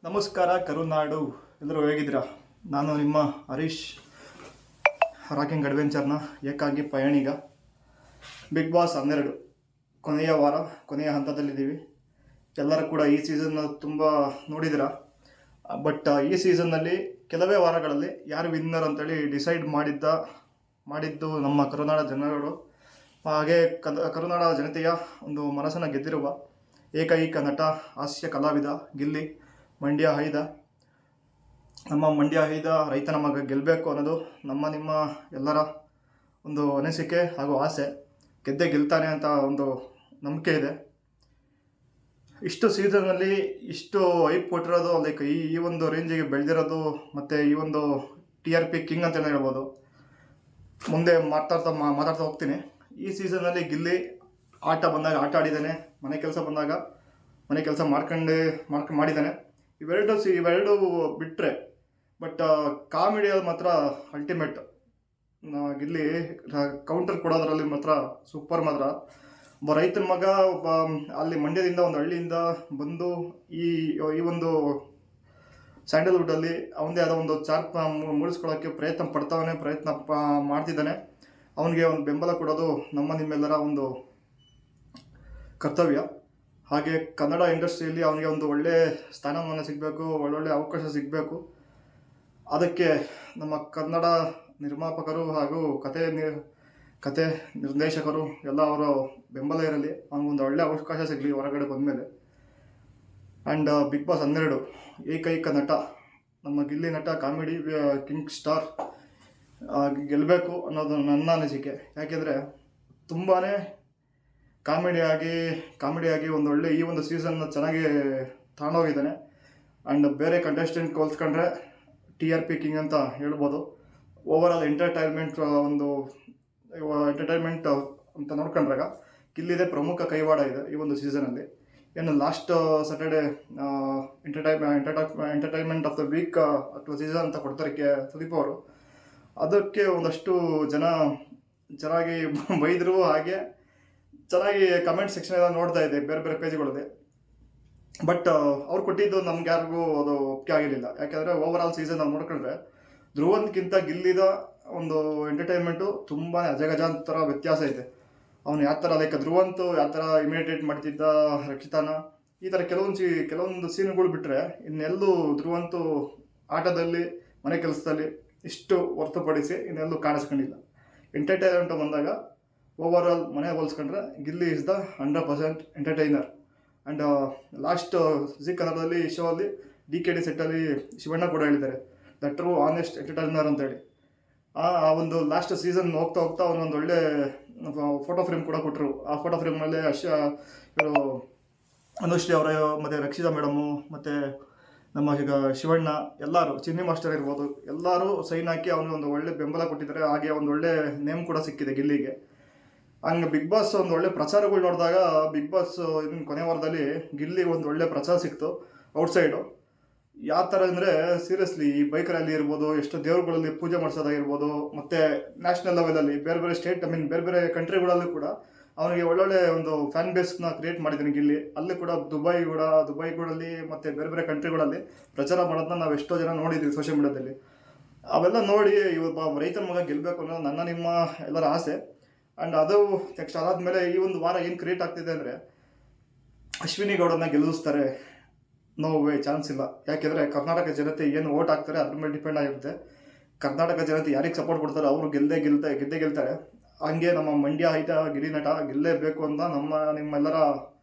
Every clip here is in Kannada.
ನಮಸ್ಕಾರ ಕರುನಾಡು, ಎಲ್ಲರೂ ಹೇಗಿದ್ದೀರಾ? ನಾನು ನಿಮ್ಮ ಹರೀಶ್, ರಾಕಿಂಗ್ ಅಡ್ವೆಂಚರ್ನ ಏಕಾಂಗಿ ಪಯಣಿಗ. ಬಿಗ್ ಬಾಸ್ 12 ಕೊನೆಯ ವಾರ, ಕೊನೆಯ ಹಂತದಲ್ಲಿದ್ದೀವಿ. ಎಲ್ಲರೂ ಕೂಡ ಈ ಸೀಸನ್ನ ತುಂಬ ನೋಡಿದಿರ. ಬಟ್ ಈ ಸೀಸನ್ನಲ್ಲಿ ಕೆಲವೇ ವಾರಗಳಲ್ಲಿ ಯಾರು ವಿನ್ನರ್ ಅಂತೇಳಿ ಡಿಸೈಡ್ ಮಾಡಿದ್ದು ನಮ್ಮ ಕರುನಾಡ ಜನಗಳು. ಹಾಗೆ ಕರುನಾಡ ಜನತೆಯ ಒಂದು ಮನಸ್ಸನ್ನು ಗೆದ್ದಿರುವ ಏಕೈಕ ನಟ, ಹಾಸ್ಯ ಕಲಾವಿದ ಗಿಲ್ಲಿ, ಮಂಡ್ಯ ಐದ. ನಮ್ಮ ಮಂಡ್ಯ ಐದ ರೈತನ ಮಗ ಗೆಲ್ಲಬೇಕು ಅನ್ನೋದು ನಿಮ್ಮ ಎಲ್ಲರ ಒಂದು ಅನಿಸಿಕೆ ಹಾಗೂ ಆಸೆ. ಗೆಲ್ತಾನೆ ಅಂತ ಒಂದು ನಂಬಿಕೆ ಇದೆ. ಇಷ್ಟು ಸೀಸನ್ನಲ್ಲಿ ಇಷ್ಟು ಐಪ್ ಕೊಟ್ಟಿರೋದು, ಲೈಕ್ ಈ ಒಂದು ರೇಂಜಿಗೆ ಬೆಳೆದಿರೋದು, ಮತ್ತು ಈ ಒಂದು TRP ಕಿಂಗ್ ಅಂತಲೇ ಹೇಳ್ಬೋದು. ಮುಂದೆ ಮಾತಾಡ್ತಾ ಹೋಗ್ತೀನಿ. ಈ ಸೀಸನ್ನಲ್ಲಿ ಗಿಲ್ಲಿ ಆಟ ಬಂದಾಗ ಆಟ ಆಡಿದ್ದಾನೆ, ಮನೆ ಕೆಲಸ ಬಂದಾಗ ಮನೆ ಕೆಲಸ ಮಾಡಿದ್ದಾನೆ. ಇವೆರಡು ಬಿಟ್ಟರೆ, ಬಟ್ ಕಾಮಿಡಿಯಲ್ಲಿ ಮಾತ್ರ ಅಲ್ಟಿಮೇಟ್. ಗಿಲ್ಲಿ ಕೌಂಟರ್ ಕೊಡೋದ್ರಲ್ಲಿ ಮಾತ್ರ ಸೂಪರ್. ಮಾತ್ರ ಒಬ್ಬ ರೈತನ ಮಗ, ಒಬ್ಬ ಅಲ್ಲಿ ಮಂಡ್ಯದಿಂದ, ಒಂದು ಹಳ್ಳಿಯಿಂದ ಬಂದು ಈ ಒಂದು ಸ್ಯಾಂಡಲ್ವುಡ್ಡಲ್ಲಿ ಅವನದೇ ಆದ ಒಂದು ಚಾರ್ಪ್ ಮೂಡಿಸ್ಕೊಳ್ಳೋಕ್ಕೆ ಪ್ರಯತ್ನ ಮಾಡ್ತಿದ್ದಾನೆ. ಅವನಿಗೆ ಒಂದು ಬೆಂಬಲ ಕೊಡೋದು ನಿಮ್ಮೆಲ್ಲರ ಒಂದು ಕರ್ತವ್ಯ. ಹಾಗೆ ಕನ್ನಡ ಇಂಡಸ್ಟ್ರಿಯಲ್ಲಿ ಅವನಿಗೆ ಒಂದು ಒಳ್ಳೆಯ ಸ್ಥಾನಮಾನ ಸಿಗಬೇಕು, ಒಳ್ಳೊಳ್ಳೆ ಅವಕಾಶ ಸಿಗಬೇಕು. ಅದಕ್ಕೆ ನಮ್ಮ ಕನ್ನಡ ನಿರ್ಮಾಪಕರು ಹಾಗೂ ಕತೆ ನಿರ್ದೇಶಕರು ಎಲ್ಲ ಅವರ ಬೆಂಬಲ ಇರಲಿ. ಅವನಿಗೊಂದು ಒಳ್ಳೆಯ ಅವಕಾಶ ಸಿಗಲಿ ಹೊರಗಡೆ ಬಂದಮೇಲೆ. ಆ್ಯಂಡ್ ಬಿಗ್ ಬಾಸ್ 12 ಏಕೈಕ ನಟ, ನಮ್ಮ ಗಿಲ್ಲಿ ನಟ, ಕಾಮಿಡಿ ಕಿಂಗ್ ಸ್ಟಾರ್ ಗೆಲ್ಲಬೇಕು ಅನ್ನೋದು ನನ್ನ ಅನಿಸಿಕೆ. ಯಾಕೆಂದರೆ ತುಂಬಾ ಕಾಮಿಡಿಯಾಗಿ ಒಂದು ಒಳ್ಳೆ ಈ ಒಂದು ಸೀಸನ್ನ ಚೆನ್ನಾಗಿ ತಗೊಂಡೋಗಿದ್ದಾನೆ. ಆ್ಯಂಡ್ ಬೇರೆ ಕಂಟೆಸ್ಟೆಂಟ್ ಹೋಲ್ಸ್ಕೊಂಡ್ರೆ TRP ಕಿಂಗ್ ಅಂತ ಹೇಳ್ಬೋದು. ಓವರಾಲ್ ಎಂಟರ್ಟೈನ್ಮೆಂಟ್ ಅಂತ ನೋಡ್ಕೊಂಡ್ರಾಗ ಗಿಲ್ಲಿದೆ ಪ್ರಮುಖ ಕೈವಾಡ ಇದೆ ಈ ಒಂದು ಸೀಸನಲ್ಲಿ. ಏನು last Saturday entertainment of the week ಅಥವಾ ಸೀಸನ್ ಅಂತ ಕೊಡ್ತಾರೆ ಸುದೀಪ್ ಅವರು. ಅದಕ್ಕೆ ಒಂದಷ್ಟು ಜನ ಚೆನ್ನಾಗಿ ಬೈದರು. ಹಾಗೆ ಚೆನ್ನಾಗಿ ಕಮೆಂಟ್ ಸೆಕ್ಷನ್ ಎಲ್ಲ ನೋಡ್ತಾ ಇದೆ ಬೇರೆ ಪೇಜ್ಗಳಲ್ಲಿ. ಬಟ್ ಅವ್ರು ಕೊಟ್ಟಿದ್ದು ನಮ್ಗೆ ಯಾರಿಗೂ ಅದು ಒಪ್ಪಿಗೆ ಆಗಿರಲಿಲ್ಲ. ಯಾಕೆಂದರೆ ಓವರಾಲ್ ಸೀಸನ್ ನಾವು ನೋಡ್ಕೊಂಡ್ರೆ ಧ್ರುವಂತ್ಗಿಂತ ಗಿಲ್ಲಿದ ಒಂದು ಎಂಟರ್ಟೈನ್ಮೆಂಟು ತುಂಬಾ ಅಜಗಜಾಂತರ ವ್ಯತ್ಯಾಸ ಇದೆ. ಅವನು ಯಾವ ಥರ, ಲೈಕ್ ಧ್ರುವಂತು ಯಾವ ಥರ ಇಮಿಟೇಟ್ ಮಾಡ್ತಿದ್ದ ರಕ್ಷಿತಾನ, ಈ ಥರ ಕೆಲವೊಂದು ಸೀನ್ಗಳು ಬಿಟ್ಟರೆ ಇನ್ನೆಲ್ಲೂ ಧ್ರುವಂತು ಆಟದಲ್ಲಿ, ಮನೆ ಕೆಲಸದಲ್ಲಿ ಇಷ್ಟು ಹೊರತುಪಡಿಸಿ ಇನ್ನೆಲ್ಲೂ ಕಾಣಿಸ್ಕೊಂಡಿಲ್ಲ. ಎಂಟರ್ಟೈನ್ಮೆಂಟ್ ಬಂದಾಗ ಓವರಾಲ್ ಮನೆ ಹೋಲಿಸ್ಕೊಂಡ್ರೆ Gilli is the 100% entertainer. And last G ಕನ್ನಡದಲ್ಲಿ ಶೋ ಅಲ್ಲಿ DKD ಸೆಟ್ಟಲ್ಲಿ ಶಿವಣ್ಣ ಕೂಡ ಹೇಳಿದ್ದಾರೆ, ದ ಟ್ರೂ ಆನೆಸ್ಟ್ ಎಂಟರ್ಟೈನರ್ ಅಂತೇಳಿ. ಆ ಒಂದು ಲಾಸ್ಟ್ ಸೀಸನ್ ಹೋಗ್ತಾ ಅವನೊಂದು ಒಳ್ಳೆ ಫೋಟೋ ಫ್ರೇಮ್ ಕೂಡ ಕೊಟ್ಟರು. ಆ ಫೋಟೋ ಫ್ರೇಮ್ನಲ್ಲಿ ಇವರು ಅನುಶ್ರೀ ಅವರ, ಮತ್ತು ರಕ್ಷಿತಾ ಮೇಡಮು, ಮತ್ತು ನಮ್ಮ ಈಗ ಶಿವಣ್ಣ, ಎಲ್ಲರೂ, ಚಿನ್ನಿ ಮಾಸ್ಟರ್ ಇರ್ಬೋದು, ಎಲ್ಲರೂ ಸೈನ್ ಹಾಕಿ ಅವನಿಗೆ ಒಂದು ಒಳ್ಳೆ ಬೆಂಬಲ ಕೊಟ್ಟಿದ್ದಾರೆ. ಹಾಗೆ ಒಂದು ಒಳ್ಳೆ ನೇಮ್ ಕೂಡ ಸಿಕ್ಕಿದೆ ಗಿಲ್ಲಿಗೆ. ಹಂಗೆ ಬಿಗ್ ಬಾಸ್ ಒಂದು ಒಳ್ಳೆ ಪ್ರಚಾರಗಳು ನೋಡಿದಾಗ, ಬಿಗ್ ಬಾಸ್ ಇದನ್ನು ಕೊನೆ ವಾರದಲ್ಲಿ ಗಿಲ್ಲಿ ಒಂದು ಒಳ್ಳೆ ಪ್ರಚಾರ ಸಿಕ್ತು ಔಟ್ಸೈಡು. ಯಾವ ಥರ ಅಂದರೆ, ಸೀರಿಯಸ್ಲಿ ಈ ಬೈಕ್ ರ್ಯಾಲಿ ಇರ್ಬೋದು, ಎಷ್ಟು ದೇವ್ರುಗಳಲ್ಲಿ ಪೂಜೆ ಮಾಡಿಸೋದಾಗಿರ್ಬೋದು, ಮತ್ತು ನ್ಯಾಷನಲ್ ಲೆವೆಲಲ್ಲಿ ಬೇರೆ ಸ್ಟೇಟ್, ಬೇರೆ ಕಂಟ್ರಿಗಳಲ್ಲೂ ಕೂಡ ಅವನಿಗೆ ಒಳ್ಳೊಳ್ಳೆ ಒಂದು ಫ್ಯಾನ್ ಬೇಸ್ನ ಕ್ರಿಯೇಟ್ ಮಾಡಿದ್ದೀನಿ ಗಿಲ್ಲಿ. ಅಲ್ಲಿ ಕೂಡ ದುಬೈಗಳಲ್ಲಿ ಮತ್ತು ಬೇರೆ ಕಂಟ್ರಿಗಳಲ್ಲಿ ಪ್ರಚಾರ ಮಾಡೋದನ್ನ ನಾವು ಎಷ್ಟೋ ಜನ ನೋಡಿದ್ದೀವಿ ಸೋಷಿಯಲ್ ಮೀಡಿಯಾದಲ್ಲಿ. ಅವೆಲ್ಲ ನೋಡಿ ಒಬ್ಬ ರೈತನ ಮಗ ಗೆಲ್ಲಬೇಕು ಅನ್ನೋದು ನಿಮ್ಮ ಎಲ್ಲರ ಆಸೆ. ಆ್ಯಂಡ್ ಅದು ನೆಕ್ಸ್ಟ್ ಅದಾದಮೇಲೆ ಈ ಒಂದು ವಾರ ಏನು ಕ್ರಿಯೇಟ್ ಆಗ್ತಿದೆ ಅಂದರೆ, ಅಶ್ವಿನಿ ಗೌಡನ ಗೆಲ್ಲಿಸ್ತಾರೆ, ನೋ ವೇ, ಚಾನ್ಸ್ ಇಲ್ಲ. ಯಾಕೆಂದರೆ ಕರ್ನಾಟಕ ಜನತೆ ಏನು ಓಟ್ ಹಾಕ್ತಾರೆ ಅದ್ರ ಮೇಲೆ ಡಿಪೆಂಡ್ ಆಗಿರುತ್ತೆ. ಕರ್ನಾಟಕ ಜನತೆ ಯಾರಿಗೆ ಸಪೋರ್ಟ್ ಕೊಡ್ತಾರೆ ಅವರು ಗೆದ್ದೇ ಗೆಲ್ತಾರೆ. ಹಂಗೆ ನಮ್ಮ ಮಂಡ್ಯ ಐತ ಗಿಲ್ಲಿ ನಟ ಗೆಲ್ಲೇಬೇಕು ಅಂತ ನಿಮ್ಮೆಲ್ಲರ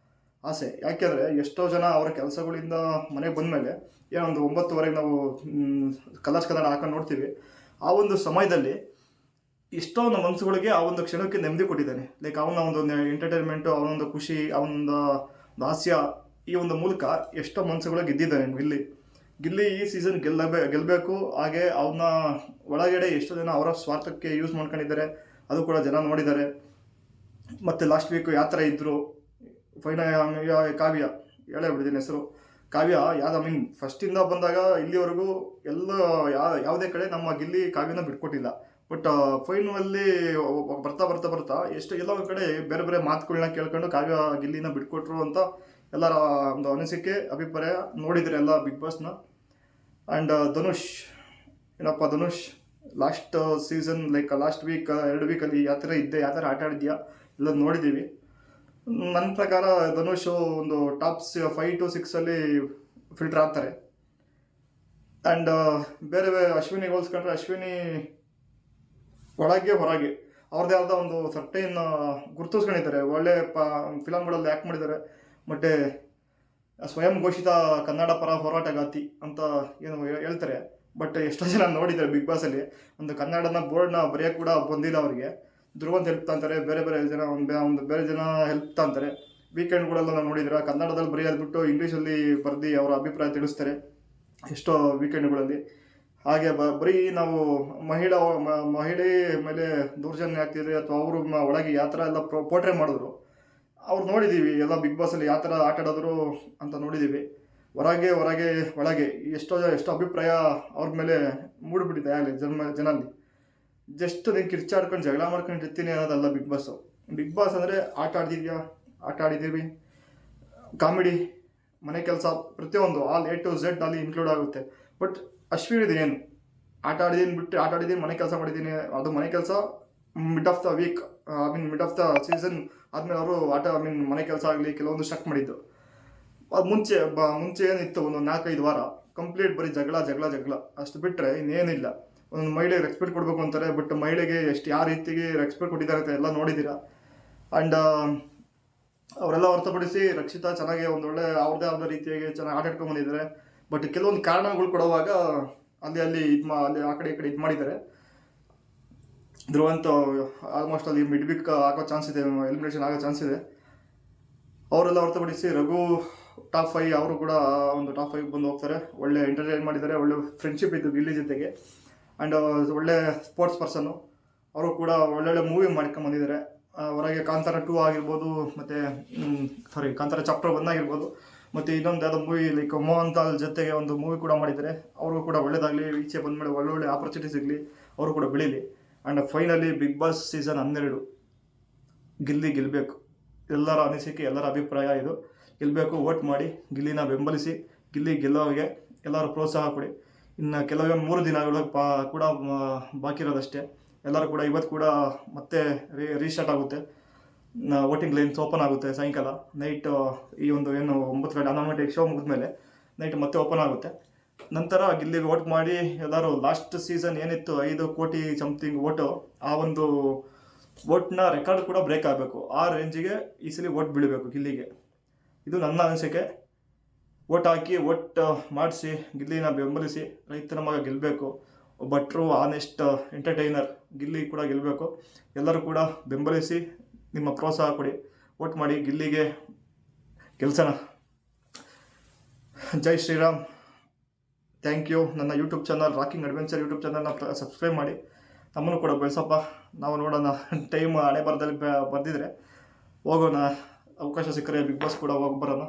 ಆಸೆ. ಯಾಕೆಂದರೆ ಎಷ್ಟೋ ಜನ ಅವರ ಕೆಲಸಗಳಿಂದ ಮನೆಗೆ ಬಂದಮೇಲೆ ಏನೊಂದು 9:30 ನಾವು ಕಲರ್ಸ್ ಕನ್ನಡ ಹಾಕೊಂಡು ನೋಡ್ತೀವಿ. ಆ ಒಂದು ಸಮಯದಲ್ಲಿ ಎಷ್ಟೋ ನಮ್ಮ ಮನಸ್ಸುಗಳಿಗೆ ಆ ಒಂದು ಕ್ಷಣಕ್ಕೆ ನೆಮ್ಮದಿ ಕೊಟ್ಟಿದ್ದಾನೆ. ಲೈಕ್ ಅವನ ಒಂದು ಎಂಟರ್ಟೈನ್ಮೆಂಟು, ಅವನೊಂದು ಖುಷಿ, ಅವನೊಂದು ಹಾಸ್ಯ, ಈ ಒಂದು ಮೂಲಕ ಎಷ್ಟೋ ಮನಸ್ಸುಗಳಿಗೆ ಗೆದ್ದಿದ್ದಾನೆ ಗಿಲ್ಲಿ. ಈ ಸೀಸನ್ ಗೆಲ್ಲಬೇಕು. ಹಾಗೆ ಅವನ ಒಳಗಡೆ ಎಷ್ಟೋ ಜನ ಅವರ ಸ್ವಾರ್ಥಕ್ಕೆ ಯೂಸ್ ಮಾಡ್ಕೊಂಡಿದ್ದಾರೆ, ಅದು ಕೂಡ ಜನ ನೋಡಿದ್ದಾರೆ. ಮತ್ತು ಲಾಸ್ಟ್ ವೀಕ್ ಯಾವ ಥರ ಇದ್ದರು, ಕಾವ್ಯ, ಹೇಳೇ ಬಿಟ್ಟಿದ್ದೀನಿ ಹೆಸರು, ಕಾವ್ಯ ಫಸ್ಟಿಂದ ಬಂದಾಗ ಇಲ್ಲಿವರೆಗೂ ಯಾವುದೇ ಕಡೆ ನಮ್ಮ ಗಿಲ್ಲಿ ಕಾವ್ಯನ ಬಿಟ್ಕೊಟ್ಟಿಲ್ಲ. ಬಟ್ ಫೈನಲ್ಲಿ ಬರ್ತಾ ಎಲ್ಲೋ ಒಂದು ಕಡೆ ಬೇರೆ ಮಾತುಗಳನ್ನ ಕೇಳ್ಕೊಂಡು ಕಾವ್ಯ ಗಿಲ್ಲಿನ ಬಿಟ್ಕೊಟ್ರು ಅಂತ ಎಲ್ಲರ ಒಂದು ಅನಿಸಿಕೆ ಅಭಿಪ್ರಾಯ ನೋಡಿದರೆ ಎಲ್ಲ ಬಿಗ್ ಬಾಸ್ನ. ಆ್ಯಂಡ್ ಧನುಷ್ ಏನಪ್ಪ Dhanush last season like last week 2 ವೀಕಲ್ಲಿ ಯಾವ ಥರ ಇದ್ದೆ, ಯಾವ ಥರ ಆಟ ಆಡಿದ್ಯಾ ಎಲ್ಲ ನೋಡಿದ್ದೀವಿ. ನನ್ನ ಪ್ರಕಾರ ಧನುಷ್ ಒಂದು ಟಾಪ್ 5 to 6 ಫಿಲ್ಟರ್ ಆಗ್ತಾರೆ. ಆ್ಯಂಡ್ ಬೇರೆ ಅಶ್ವಿನಿಗೆ ಹೋಲಿಸ್ಕೊಂಡ್ರೆ ಅಶ್ವಿನಿ ಒಳಗೆ ಹೊರಗೆ ಅವ್ರದ್ದೇ ಆದ ಒಂದು ಸರ್ಟೈನ್ ಗುರುತಿಸ್ಕೊಂಡಿದ್ದಾರೆ. ಒಳ್ಳೆ ಫಿಲಮ್ಗಳಲ್ಲಿ ಆ್ಯಕ್ಟ್ ಮಾಡಿದ್ದಾರೆ. ಮತ್ತು ಸ್ವಯಂ ಘೋಷಿತ ಕನ್ನಡ ಪರ ಹೋರಾಟಗಾತಿ ಅಂತ ಏನು ಹೇಳ್ತಾರೆ. ಬಟ್ ಎಷ್ಟೋ ಜನ ನೋಡಿದ್ದಾರೆ ಬಿಗ್ ಬಾಸಲ್ಲಿ ಒಂದು ಕನ್ನಡನ ಬೋರ್ಡ್ನ ಬರೆಯೋಕ್ಕೆ ಕೂಡ ಬಂದಿಲ್ಲ ಅವರಿಗೆ. ಧ್ರುವಂತ ಹೆಲ್ಪ್ ಅಂತಾರೆ, ಬೇರೆ ಬೇರೆ ಜನ ಒಂದು ಬೇರೆ ಜನ ಹೆಲ್ಪ್ ಅಂತಾರೆ. ವೀಕೆಂಡ್ಗಳೆಲ್ಲ ನಾವು ನೋಡಿದ್ರೆ ಕನ್ನಡದಲ್ಲಿ ಬರೆಯೋದು ಬಿಟ್ಟು ಇಂಗ್ಲೀಷಲ್ಲಿ ಬರೆದು ಅವರ ಅಭಿಪ್ರಾಯ ತಿಳಿಸ್ತಾರೆ ಎಷ್ಟೋ ವೀಕೆಂಡ್ಗಳಲ್ಲಿ. ಹಾಗೆ ಬರೀ ನಾವು ಮಹಿಳೆ ಮೇಲೆ ದೌರ್ಜನ್ಯ ಆಗ್ತಿದೆ ಅಥವಾ ಅವರು ಒಳಗೆ ಯಾವ ಥರ ಎಲ್ಲ ಪೋರ್ಟ್ರೇ ಮಾಡಿದ್ರು ಅವ್ರು ನೋಡಿದ್ದೀವಿ. ಎಲ್ಲ ಬಿಗ್ ಬಾಸಲ್ಲಿ ಯಾವ ಥರ ಆಟ ಆಡೋದ್ರು ಅಂತ ನೋಡಿದ್ದೀವಿ. ಹೊರಗೆ ಒಳಗೆ ಎಷ್ಟೋ ಅಭಿಪ್ರಾಯ ಅವ್ರ ಮೇಲೆ ಮೂಡಿಬಿಟ್ಟಿದೆ ಆಗಲಿ ಜನಲ್ಲಿ. ಜಸ್ಟ್ ನೀನು ಕಿರ್ಚಾಡ್ಕೊಂಡು ಜಗಳ ಮಾಡ್ಕೊಂಡು ಇರ್ತೀನಿ ಅನ್ನೋದಲ್ಲ ಬಿಗ್ ಬಾಸು. ಬಿಗ್ ಬಾಸ್ ಅಂದರೆ ಆಟ ಆಡಿದ್ದೀವಿ, ಕಾಮಿಡಿ, ಮನೆ ಕೆಲಸ ಪ್ರತಿಯೊಂದು ಆಲ್ A to Z ಅಲ್ಲಿ ಇನ್ಕ್ಲೂಡ್ ಆಗುತ್ತೆ. ಬಟ್ ಅಶ್ವಿನಿದು ಏನು ಆಟ ಆಡಿದ್ದೀನಿ ಮನೆ ಕೆಲಸ ಮಾಡಿದ್ದೀನಿ, ಅದು ಮನೆ ಕೆಲಸ mid of the week mid of the season ಆದಮೇಲೆ ಅವರು ಮನೆ ಕೆಲಸ ಆಗಲಿ ಕೆಲವೊಂದು ಸ್ಟಾರ್ಟ್ ಮಾಡಿದ್ದು. ಅದು ಮುಂಚೆ ಏನಿತ್ತು ಒಂದು 4-5 ವಾರ ಕಂಪ್ಲೀಟ್ ಬರೀ ಜಗಳ ಅಷ್ಟು ಬಿಟ್ಟರೆ ಇನ್ನೇನಿಲ್ಲ. ಒಂದು ಮಹಿಳೆಗೆ ರೆಸ್ಪೆಕ್ಟ್ ಕೊಡಬೇಕು ಅಂತಾರೆ, ಬಟ್ ಮಹಿಳೆಗೆ ಯಾವ ರೀತಿಗೆ ರೆಸ್ಪೆಕ್ಟ್ ಕೊಟ್ಟಿದ್ದಾರೆ ಅಂತ ಎಲ್ಲ ನೋಡಿದ್ದೀರಾ. ಆ್ಯಂಡ್ ಅವರೆಲ್ಲ ಹೊರತುಪಡಿಸಿ ರಕ್ಷಿತಾ ಚೆನ್ನಾಗಿ ಒಂದೊಳ್ಳೆ ಅವ್ರದ್ದೇ ಆದ ರೀತಿಯಾಗಿ ಚೆನ್ನಾಗಿ ಆಟ ಆಡ್ಕೊಂಡು ಬಂದಿದ್ದಾರೆ. ಬಟ್ ಕೆಲವೊಂದು ಕಾರಣಗಳು ಕೊಡುವಾಗ ಅಲ್ಲಿ ಆ ಕಡೆ ಈ ಕಡೆ ಇದು ಮಾಡಿದ್ದಾರೆ. ಧ್ರುವಂತ ಆಲ್ಮೋಸ್ಟ್ ಅಲ್ಲಿ ಮಿಡ್ ವೀಕ್ ಆಗೋ ಚಾನ್ಸ್ ಇದೆ, ಎಲಿಮಿನೇಷನ್ ಆಗೋ ಚಾನ್ಸ್ ಇದೆ. ಅವರೆಲ್ಲ ಹೊರತುಪಡಿಸಿ ರಘು ಟಾಪ್ 5 ಅವರು ಕೂಡ ಒಂದು ಟಾಪ್ 5 ಬಂದು ಹೋಗ್ತಾರೆ. ಒಳ್ಳೆ ಎಂಟರ್ಟೈನ್ ಮಾಡಿದ್ದಾರೆ, ಒಳ್ಳೆ ಫ್ರೆಂಡ್ಶಿಪ್ ಇತ್ತು ಗಿಲ್ಲಿ ಜೊತೆಗೆ. ಆ್ಯಂಡ್ ಒಳ್ಳೆ ಸ್ಪೋರ್ಟ್ಸ್ ಪರ್ಸನ್ನು ಅವರು ಕೂಡ ಒಳ್ಳೊಳ್ಳೆ ಮೂವಿ ಮಾಡ್ಕೊಂಬಂದಿದ್ದಾರೆ. ಹೊರಗೆ ಕಾಂತಾರ 2 ಆಗಿರ್ಬೋದು, ಮತ್ತು ಕಾಂತಾರ ಚಾಪ್ಟರ್ 1 ಆಗಿರ್ಬೋದು, ಮತ್ತು ಇನ್ನೊಂದು ಯಾವುದೋ ಮೂವಿ ಲೈಕ್ ಮೋಹನ್ ಲಾಲ್ ಜೊತೆಗೆ ಒಂದು ಮೂವಿ ಕೂಡ ಮಾಡಿದ್ದಾರೆ. ಅವರು ಕೂಡ ಒಳ್ಳೆಯದಾಗಲಿ, ಈಚೆ ಬಂದಮೇಲೆ ಒಳ್ಳೊಳ್ಳೆ ಆಪರ್ಚುನಿಟಿ ಸಿಗಲಿ, ಅವರು ಕೂಡ ಬೆಳೀಲಿ. And finally Bigg Boss season 12 ಗೆಲ್ಲಬೇಕು. ಎಲ್ಲರ ಅನಿಸಿಕೆ, ಎಲ್ಲರ ಅಭಿಪ್ರಾಯ ಇದು. ಗೆಲ್ಲಬೇಕು, ವೋಟ್ ಮಾಡಿ, ಗಿಲ್ಲಿನ ಬೆಂಬಲಿಸಿ, ಗಿಲ್ಲಿ ಗೆಲ್ಲೋರಿಗೆ ಎಲ್ಲರೂ ಪ್ರೋತ್ಸಾಹ ಕೊಡಿ. ಇನ್ನು ಕೆಲವೇ 3 ದಿನಗಳು ಕೂಡ ಬಾಕಿ ಇರೋದಷ್ಟೇ. ಎಲ್ಲರೂ ಕೂಡ ಇವತ್ತು ಕೂಡ ಮತ್ತೆ ರೀಸ್ಟಾರ್ಟ್ ಆಗುತ್ತೆ. ವೋಟಿಂಗ್ ಲೈನ್ಸ್ ಓಪನ್ ಆಗುತ್ತೆ ಸಾಯಂಕಾಲ ನೈಟ್. ಈ ಒಂದು ಏನು 9 ಗಂಟೆ 11 ಗಂಟೆಗೆ ಶೋ ಮುಗಿದ್ಮೇಲೆ ನೈಟ್ ಮತ್ತೆ ಓಪನ್ ಆಗುತ್ತೆ. ನಂತರ ಗಿಲ್ಲಿಗೆ ವೋಟ್ ಮಾಡಿ ಎಲ್ಲರೂ ಲಾಸ್ಟ್ ಸೀಸನ್ ಏನಿತ್ತು 5 ಕೋಟಿ ಸಮಥಿಂಗ್ ವೋಟು, ಆ ಒಂದು ವೋಟ್ನ ರೆಕಾರ್ಡ್ ಕೂಡ ಬ್ರೇಕ್ ಆಗಬೇಕು. ಆ ರೇಂಜಿಗೆ ಈ ಸಲ ವೋಟ್ ಬೀಳಬೇಕು ಗಿಲ್ಲಿಗೆ. ಇದು ನನ್ನ ಅನಿಸಿಕೆ. ವೋಟ್ ಹಾಕಿ ವೋಟ್ ಮಾಡಿಸಿ ಗಿಲ್ಲಿನ ಬೆಂಬಲಿಸಿ. ರೈತರ ಮಗ ಗೆಲ್ಲಬೇಕು, ಒಬ್ಬ ಟ್ರೂ ಆನೆಸ್ಟ್ ಎಂಟರ್ಟೈನರ್ ಗಿಲ್ಲಿ ಕೂಡ ಗೆಲ್ಲಬೇಕು. ಎಲ್ಲರೂ ಕೂಡ ಬೆಂಬಲಿಸಿ, ನಿಮ್ಮ ಪ್ರೋತ್ಸಾಹ ಕೊಡಿ, ವೋಟ್ ಮಾಡಿ, ಗಿಲ್ಲಿಗೆ ಗೆಲ್ಸೋಣ. ಜೈ ಶ್ರೀರಾಮ್. Thank you. ನನ್ನ YouTube channel rocking adventure YouTube ಚಾನಲ್ನ ಸಬ್ಸ್ಕ್ರೈಬ್ ಮಾಡಿ, ನಮ್ಮನ್ನು ಕೂಡ ಬೆಳೆಸಪ್ಪ. ನಾವು ನೋಡೋಣ, ಟೈಮ್ ಹಣೆ ಬರದಲ್ಲಿ ಬರ್ದಿದ್ರೆ ಹೋಗೋಣ. ಅವಕಾಶ ಸಿಕ್ಕರೆ ಬಿಗ್ ಬಾಸ್ ಕೂಡ ಹೋಗಿ ಬರೋಣ.